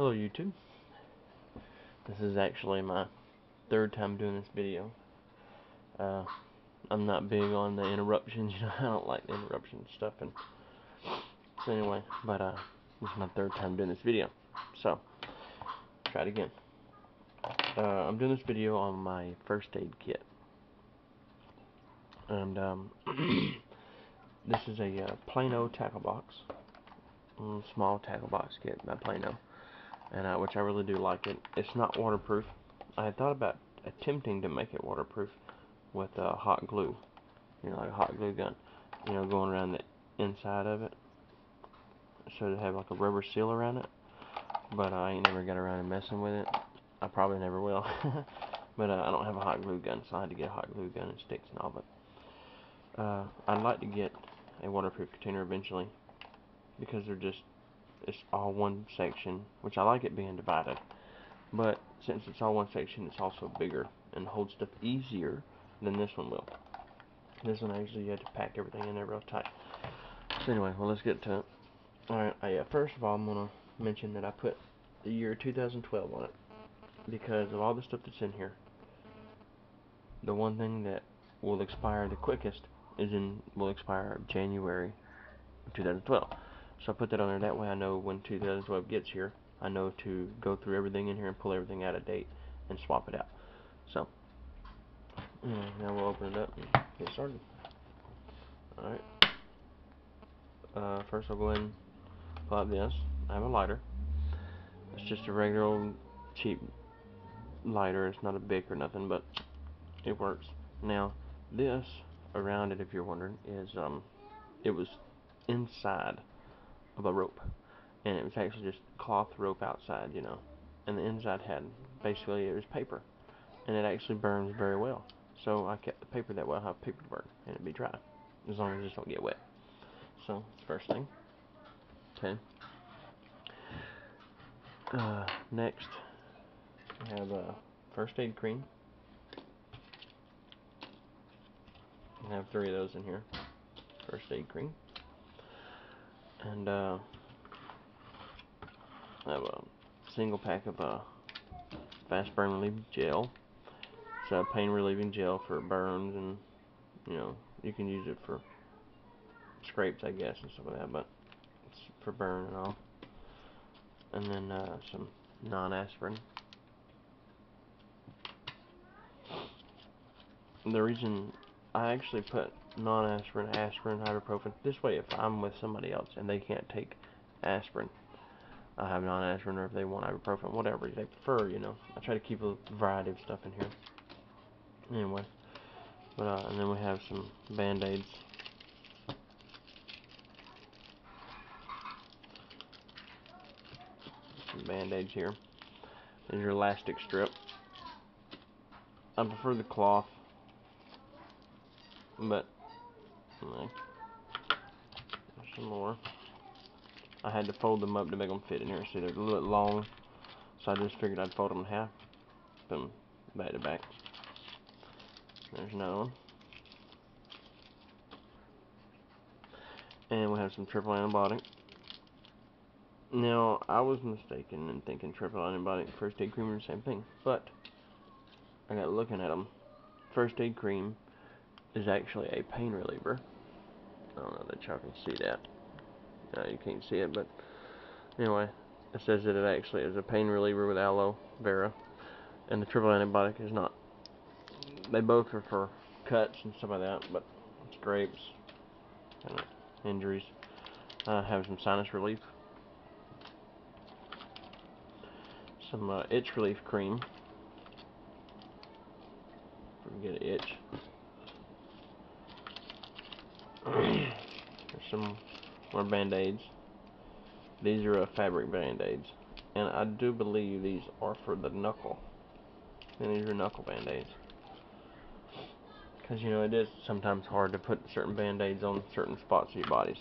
Hello YouTube. This is actually my third time doing this video. I'm not big on the interruptions, I don't like the interruption stuff, and so anyway, but this is my third time doing this video. So, try it again. I'm doing this video on my first aid kit. And this is a Plano tackle box. Small tackle box kit by Plano. And which I really do like it. It's not waterproof. I had thought about attempting to make it waterproof with hot glue, like a hot glue gun, going around the inside of it, so to have like a rubber seal around it. But I ain't never got around to messing with it. I probably never will. But I don't have a hot glue gun, so I had to get a hot glue gun and sticks and all. But I'd like to get a waterproof container eventually, because it's all one section, which I like it being divided. But since it's all one section, it's also bigger and holds stuff easier than this one will. This one actually you have to pack everything in there real tight. So anyway, well, let's get to it. Alright, first of all, I'm going to mention that I put the year 2012 on it, because of all the stuff that's in here. The one thing that will expire the quickest will expire January of 2012. So I put that on there, that way I know when 2012 gets here, I know to go through everything in here and pull everything out of date and swap it out. So, now we'll open it up and get started. Alright. First I'll go ahead and pull out this. I have a lighter. It's just a regular old cheap lighter. It's not a Bic or nothing, but it works. Now, this, around it, if you're wondering, is, it was inside of a rope. And it was actually just cloth rope outside, and the inside had, basically, it was paper, and it actually burns very well. So I kept the paper that way. I'll have paper to burn, and it'd be dry, as long as it just don't get wet. So that's the first thing. Okay. Next, we have first aid cream. I have 3 of those in here. First aid cream, and I have a single pack of fast burn relieving gel. It's a pain relieving gel for burns, and you can use it for scrapes, I guess, and stuff like that, but it's for burn and all. And then some non-aspirin. The reason I actually put non-aspirin, aspirin, ibuprofen, this way if I'm with somebody else and they can't take aspirin, I have non-aspirin, or if they want ibuprofen, whatever they prefer, I try to keep a variety of stuff in here. Anyway, but and then we have some Band-Aids. Some Band-Aids here. These are elastic strip. I prefer the cloth, but there's some more. I had to fold them up to make them fit in here. See, they're a little bit long, so I just figured I'd fold them in half, put them back to back. There's another one. And we have some triple antibiotic. Now, I was mistaken in thinking triple antibiotic and first aid cream are the same thing, but I got looking at them. First aid cream is actually a pain reliever. I don't know that y'all can see that. No, you can't see it, but anyway, it says that it actually is a pain reliever with aloe vera, and the triple antibiotic is not. They both are for cuts and stuff like that, but scrapes, injuries. I have some sinus relief, some itch relief cream. Get an itch. There's some more Band-Aids. These are fabric Band-Aids, and I do believe these are for the knuckle. And these are knuckle Band-Aids, because it is sometimes hard to put certain Band-Aids on certain spots of your body,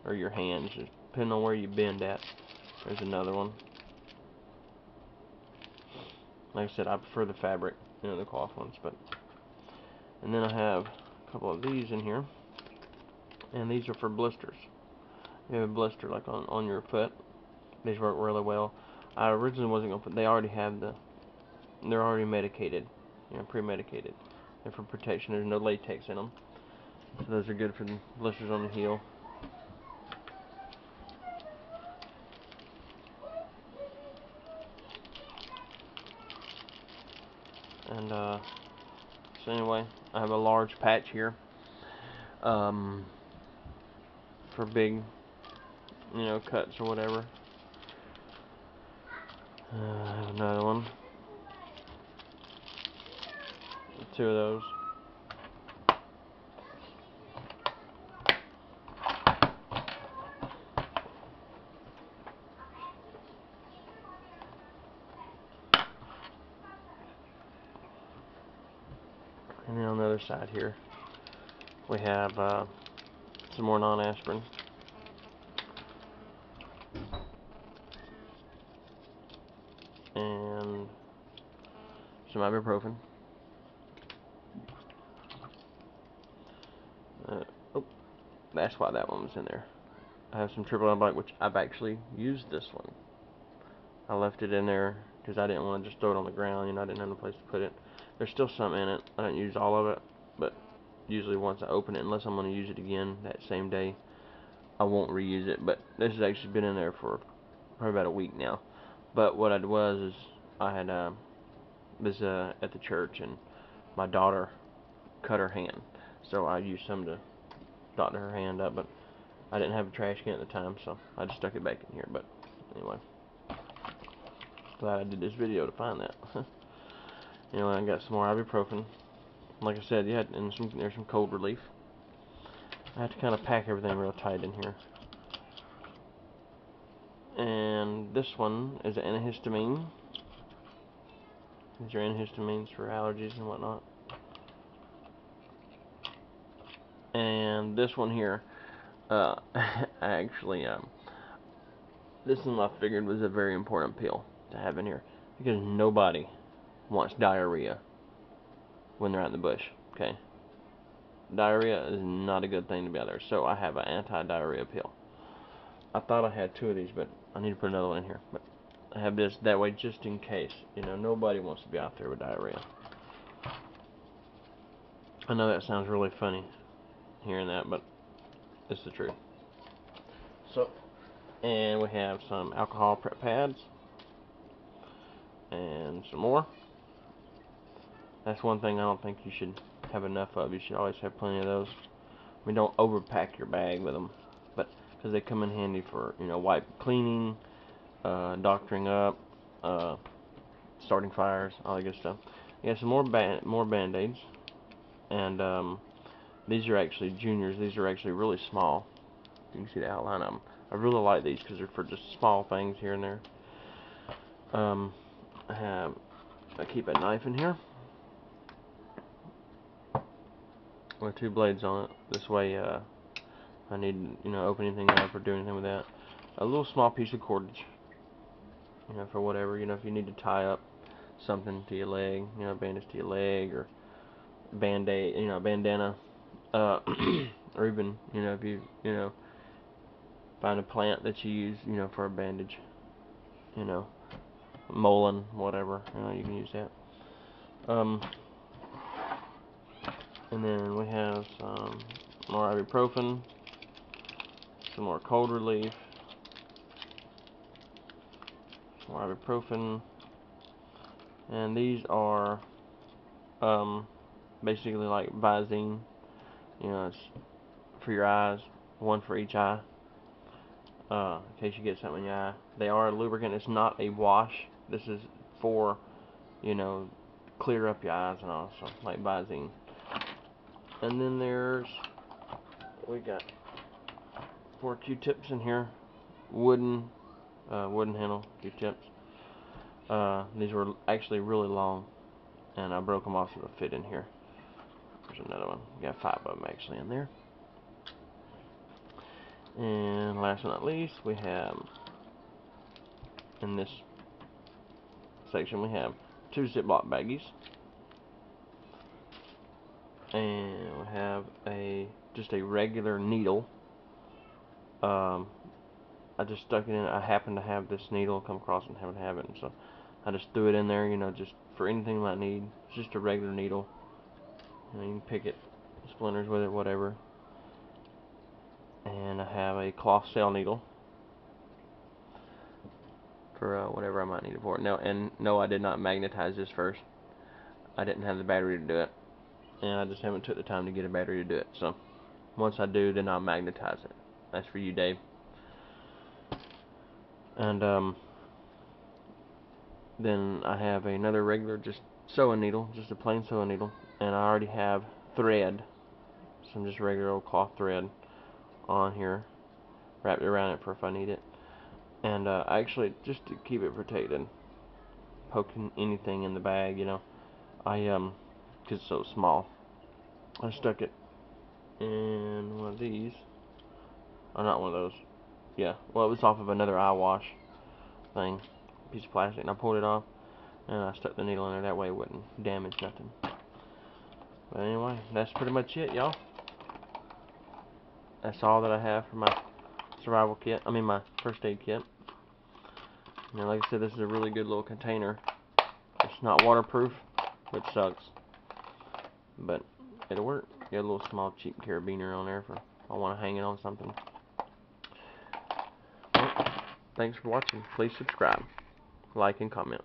or your hands, just depending on where you bend at. There's another one. Like I said, I prefer the fabric, the cloth ones, and then I have a couple of these in here, and these are for blisters. You have a blister like on your foot. These work really well. I originally wasn't gonna put. They already have the. They're already medicated, pre-medicated. They're for protection. There's no latex in them, so those are good for the blisters on the heel. And so anyway, I have a large patch here. For big, cuts or whatever. I have another one. 2 of those. And then on the other side here, we have some more non-aspirin. And some ibuprofen. Oh, that's why that one was in there. I have some triple antibiotic, which I've actually used this one. I left it in there because I didn't want to just throw it on the ground. I didn't have a place to put it. There's still some in it. I don't use all of it, but usually once I open it, unless I'm going to use it again that same day, I won't reuse it. But this has actually been in there for probably about a week now. But what I was is I had was at the church, and my daughter cut her hand, so I used some to doctor her hand up, but I didn't have a trash can at the time, so I just stuck it back in here. But anyway, glad I did this video to find that. Anyway, I got some more ibuprofen. Like I said, and there's some cold relief. I have to kind of pack everything real tight in here. And this one is an antihistamine. These are antihistamines for allergies and whatnot. And this one here, I actually, this one I figured was a very important pill to have in here, because nobody wants diarrhea when they're out in the bush, okay? Diarrhea is not a good thing to be out there, so I have an anti-diarrhea pill. I thought I had 2 of these, but I need to put another one in here. But I have this that way just in case. Nobody wants to be out there with diarrhea. I know that sounds really funny, hearing that, but it's the truth. So, and we have some alcohol prep pads, and some more. That's one thing I don't think you should have enough of. You should always have plenty of those. I mean, don't overpack your bag with them, but because they come in handy for wipe cleaning, doctoring up, starting fires, all that good stuff. Yeah, some more band-aids, and these are actually juniors. These are actually really small. You can see the outline of them. I really like these because they're for just small things here and there. I keep a knife in here with 2 blades on it. This way, I need open anything up or do anything with that. A little small piece of cordage, for whatever. If you need to tie up something to your leg, bandage to your leg, or band-aid, bandana, or even if you find a plant that you use for a bandage, mullein, whatever, you can use that. And then we have some more ibuprofen, some more cold relief, more ibuprofen, and these are basically like Visine. It's for your eyes, 1 for each eye, in case you get something in your eye. They are a lubricant. It's not a wash. This is for clear up your eyes and all, so like Visine. And then we got 4 Q-tips in here, wooden handle Q-tips. These were actually really long, and I broke them off so they'll fit in here. There's another one. We got 5 of them actually in there. And last but not least, we have, in this section, we have 2 Ziploc baggies. And we have just a regular needle, I just stuck it in. I happened to have this needle come across and happen to have it, and so I just threw it in there, you know, just for anything I need. It's just a regular needle. You know, you can pick it, splinters with it, whatever. And I have a cloth sail needle for whatever I might need it for. No, I did not magnetize this first. I didn't have the battery to do it, and I just haven't took the time to get a battery to do it. So once I do, then I'll magnetize it. That's for you, Dave. And then I have another regular just sewing needle, just a plain sewing needle, and I already have thread, some just regular old cloth thread on here, wrapped around it for if I need it. And actually, just to keep it protected, poking anything in the bag, you know, because it's so small, I stuck it in one of these. Oh, not one of those. Yeah, well, it was off of another eye wash thing, piece of plastic, and I pulled it off, and I stuck the needle in there. That way it wouldn't damage nothing. But anyway, that's pretty much it, y'all. That's all that I have for my survival kit. I mean, my first aid kit. And like I said, this is a really good little container. It's not waterproof, which sucks, but it'll work. Got a little small cheap carabiner on there for if I want to hang it on something. Well, thanks for watching. Please subscribe, like, and comment.